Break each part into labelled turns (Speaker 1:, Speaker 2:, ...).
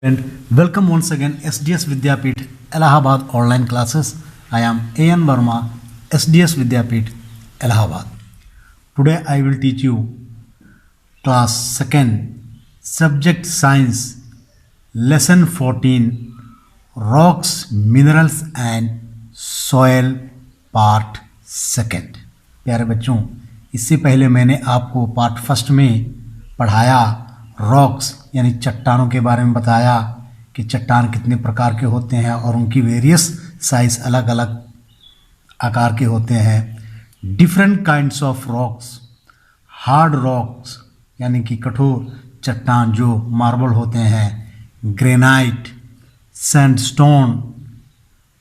Speaker 1: And welcome once again SDS Vidyapeeth Allahabad online classes. I am A.N. Verma, SDS Vidyapeeth Allahabad. Today I will teach you class 2nd subject science lesson 14 rocks, minerals and soil part 2nd. प्यारे बच्चों, इससे पहले मैंने आपको part first में पढ़ाया rocks यानी चट्टानों के बारे में बताया कि चट्टान कितने प्रकार के होते हैं और उनकी वेरियस साइज अलग अलग आकार के होते हैं. Different kinds of rocks, hard rocks यानी कि कठोर चट्टान जो मार्बल होते हैं, ग्रेनाइट, सैंडस्टोन,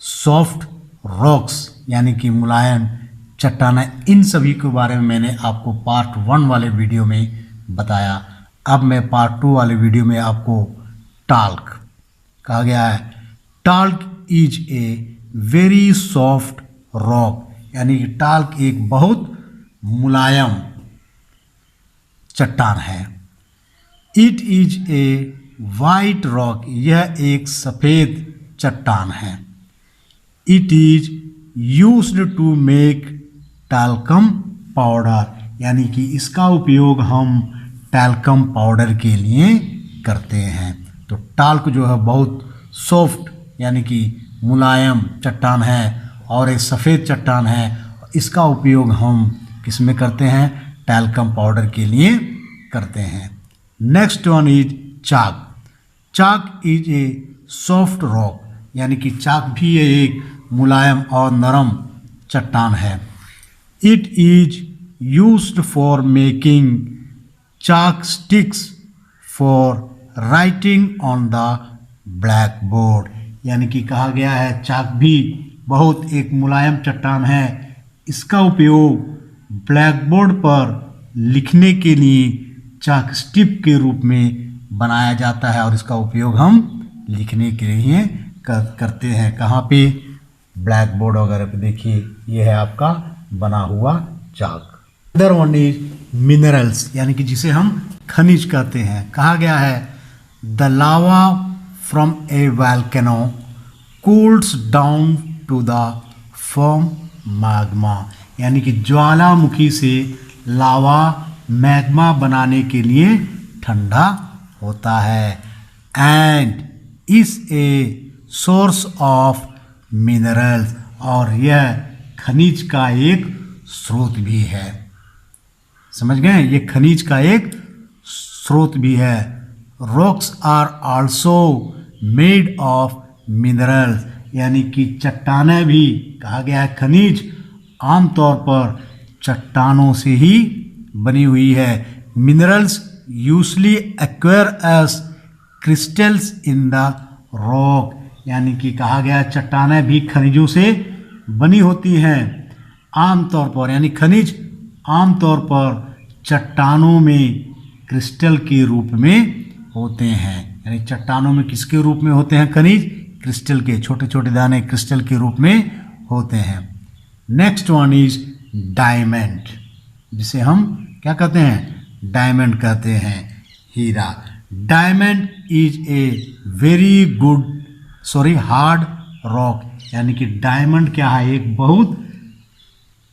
Speaker 1: सॉफ्ट रॉक्स यानी कि मुलायम चट्टानें, इन सभी के बारे में मैंने आपको पार्ट 1 वाले वीडियो में बताया. अब मैं पार्ट 2 वाले वीडियो में आपको टाल्क कहा गया है. Talc is a very soft rock यानी कि टाल्क एक बहुत मुलायम चट्टान है. It is a white rock, यह एक सफ़ेद चट्टान है. It is used to make talcum powder यानी कि इसका उपयोग हम टैल्कम पाउडर के लिए करते हैं. तो टाल्क जो है बहुत सॉफ्ट यानी कि मुलायम चट्टान है और एक सफ़ेद चट्टान है. इसका उपयोग हम किस में करते हैं? टैल्कम पाउडर के लिए करते हैं. Next one is chalk. Chalk is a soft rock यानी कि चाक भी एक मुलायम और नरम चट्टान है. It is used for making chalk sticks for writing on the blackboard यानी कि कहा गया है चाक भी बहुत एक मुलायम चट्टान है. इसका उपयोग ब्लैकबोर्ड पर लिखने के लिए चाक स्टिक के रूप में बनाया जाता है और इसका उपयोग हम लिखने के लिए करते हैं. कहाँ पे? ब्लैकबोर्ड वगैरह पे. देखिए ये है आपका बना हुआ चाक. अदर वन इज मिनरल्स यानी कि जिसे हम खनिज कहते हैं. कहा गया है the lava from a volcano cools down to the form magma यानी कि ज्वालामुखी से लावा मैग्मा बनाने के लिए ठंडा होता है. And is a source of minerals और यह खनिज का एक स्रोत भी है. समझ गए? ये खनिज का एक स्रोत भी है. Rocks are also made of minerals यानी कि चट्टानें भी कहा गया है खनिज आमतौर पर चट्टानों से ही बनी हुई है. Minerals usually acquire as crystals in the rock यानी कि कहा गया है चट्टानें भी खनिजों से बनी होती हैं आमतौर पर. यानी खनिज आमतौर पर चट्टानों में क्रिस्टल के रूप में होते हैं. यानी चट्टानों में किसके रूप में होते हैं खनिज? क्रिस्टल के, छोटे छोटे दाने क्रिस्टल के रूप में होते हैं. नेक्स्ट वन इज डायमंड जिसे हम क्या कहते हैं? डायमंड कहते हैं, हीरा. Diamond is a very hard rock यानी कि डायमंड क्या है? एक बहुत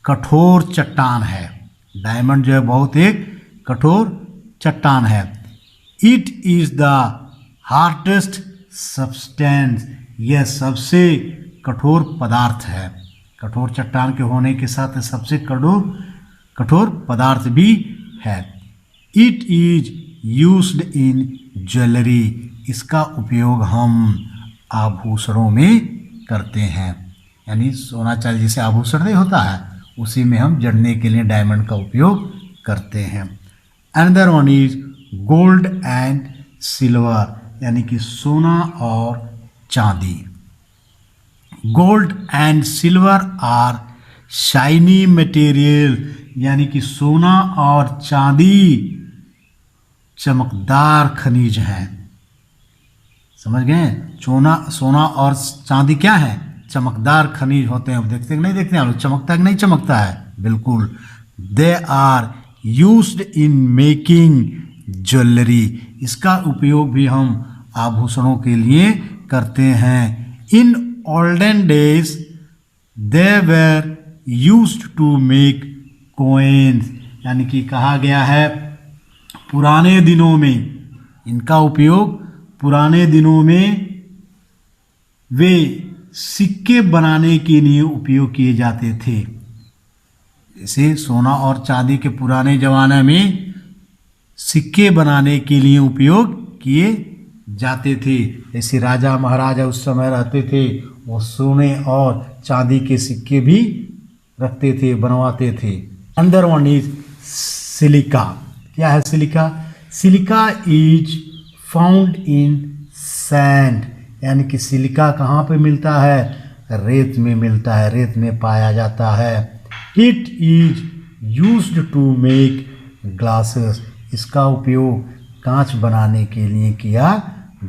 Speaker 1: कठोर चट्टान है. डायमंड जो है बहुत एक कठोर चट्टान है. It is the hardest substance, यह सबसे कठोर पदार्थ है. कठोर चट्टान के होने के साथ सबसे कठोर पदार्थ भी है. It is used in jewellery, इसका उपयोग हम आभूषणों में करते हैं. यानी सोना चांदी जैसे आभूषण नहीं होता है उसी में हम जड़ने के लिए डायमंड का उपयोग करते हैं. Another one is gold and silver यानी कि सोना और चांदी. Gold and silver are shiny material यानी कि सोना और चांदी चमकदार खनिज हैं. समझ गए? सोना और चांदी क्या है? चमकदार खनिज होते हैं. देखते नहीं देखते हैं चमकता है कि नहीं चमकता है? बिल्कुल. They are used in making jewellery, इसका उपयोग भी हम आभूषणों के लिए करते हैं। In olden days they were used to make coins, यानी कि कहा गया है पुराने दिनों में, इनका उपयोग पुराने दिनों में वे सिक्के बनाने के लिए उपयोग किए जाते थे। जैसे सोना और चांदी के पुराने ज़माने में सिक्के बनाने के लिए उपयोग किए जाते थे। जैसे राजा महाराजा उस समय रहते थे, वो सोने और चांदी के सिक्के भी रखते थे, बनवाते थे। अंदर वन इज सिलिका। क्या है silica? Silica is found in sand, यानी कि सिलिका कहाँ पे मिलता है? रेत में मिलता है, रेत में पाया जाता है। It is used to make glasses, इसका उपयोग कांच बनाने के लिए किया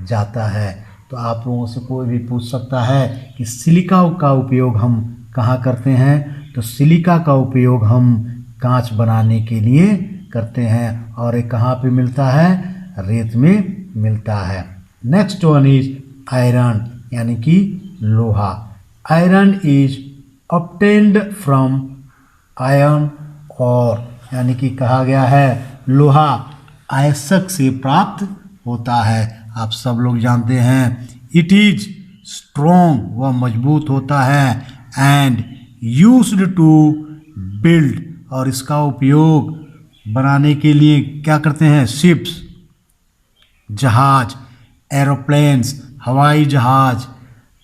Speaker 1: जाता है। तो आप लोगों से कोई भी पूछ सकता है कि सिलिका का उपयोग हम कहाँ करते हैं? तो सिलिका का उपयोग हम कांच बनाने के लिए करते हैं, और ये कहाँ पे मिलता है? रेत में मिलता है। नेक्स्ट वन इज आयरन, यानी कि लोहा। Iron is obtained from iron और, यानी कि कहा गया है लोहा अयस्क से प्राप्त होता है। आप सब लोग जानते हैं। इट इज स्ट्रॉन्ग, वह मजबूत होता है। एंड यूज्ड टू बिल्ड, और इसका उपयोग बनाने के लिए क्या करते हैं? शिप्स, जहाज, एरोप्लेन्स, हवाई जहाज,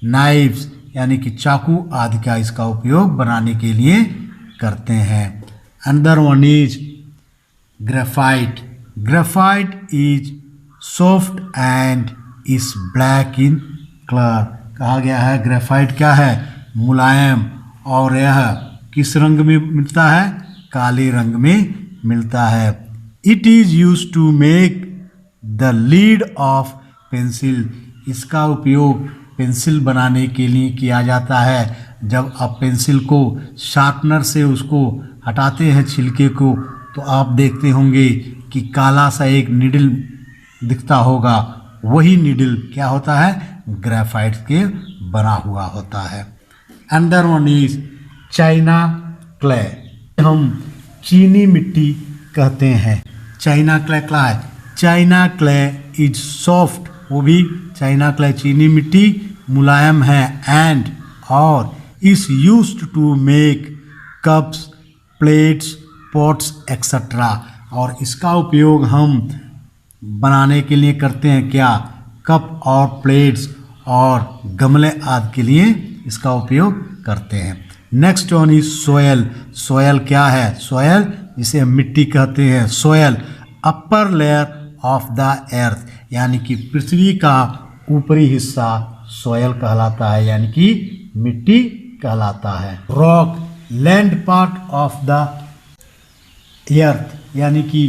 Speaker 1: नाइफ्स, यानी कि चाकू आदि का इसका उपयोग बनाने के लिए करते हैं। अंदर one is graphite. Graphite is soft and is black in colour. कहा गया है ग्रेफाइट क्या है? मुलायम, और यह किस रंग में मिलता है? काले रंग में मिलता है। It is used to make the lead of pencil, इसका उपयोग पेंसिल बनाने के लिए किया जाता है। जब आप पेंसिल को शार्पनर से उसको हटाते हैं छिलके को, तो आप देखते होंगे कि काला सा एक निडल दिखता होगा, वही निडल क्या होता है? ग्रेफाइट के बना हुआ होता है। अंदर वन इज चाइना क्ले, हम चीनी मिट्टी कहते हैं। चाइना क्ले क्या है? चाइना क्ले इज सॉफ्ट, वो भी चाइना क्ले चीनी मिट्टी मुलायम है। एंड और is used to make cups, plates, pots etcetera, और इसका उपयोग हम बनाने के लिए करते हैं क्या? कप और प्लेट्स और गमले आदि के लिए इसका उपयोग करते हैं। Next one is soil. Soil क्या है? सोयल जिसे हम मिट्टी कहते हैं। Soil upper layer of the earth, यानी कि पृथ्वी का ऊपरी हिस्सा सोयल कहलाता है, यानी कि मिट्टी कहलाता है। Rock land part of the earth, यानी कि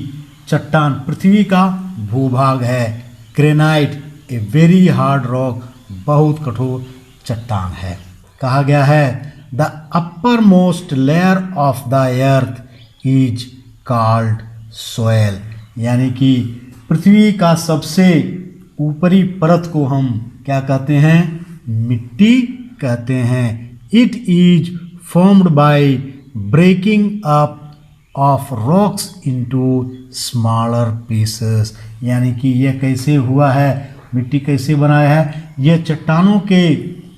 Speaker 1: चट्टान पृथ्वी का भूभाग है। ग्रेनाइट ए वेरी हार्ड रॉक, बहुत कठोर चट्टान है। कहा गया है the upper most layer of the earth is called soil, यानी कि पृथ्वी का सबसे ऊपरी परत को हम क्या कहते हैं? मिट्टी कहते हैं। It is formed by breaking up of rocks into smaller pieces, यानी कि यह कैसे हुआ है? मिट्टी कैसे बनाया है? यह चट्टानों के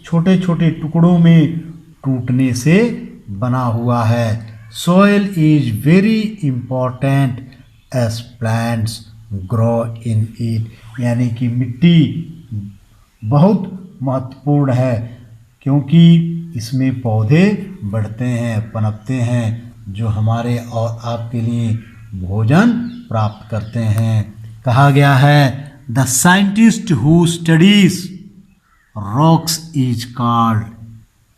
Speaker 1: छोटे छोटे टुकड़ों में टूटने से बना हुआ है। Soil is very important as plants grow in it, यानी कि मिट्टी बहुत महत्वपूर्ण है क्योंकि इसमें पौधे बढ़ते हैं, पनपते हैं, जो हमारे और आपके लिए भोजन प्राप्त करते हैं। कहा गया है the scientist who studies rocks is called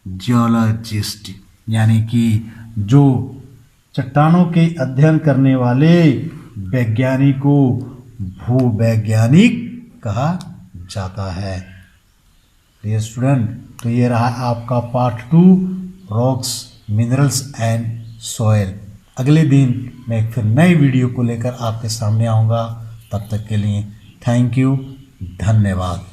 Speaker 1: geologist, यानी कि जो चट्टानों के अध्ययन करने वाले वैज्ञानिक को भूवैज्ञानिक कहा जाता है। डियर स्टूडेंट, तो ये रहा आपका part 2 rocks, minerals and soil. अगले दिन मैं फिर नई वीडियो को लेकर आपके सामने आऊँगा। तब तक के लिए थैंक यू। धन्यवाद।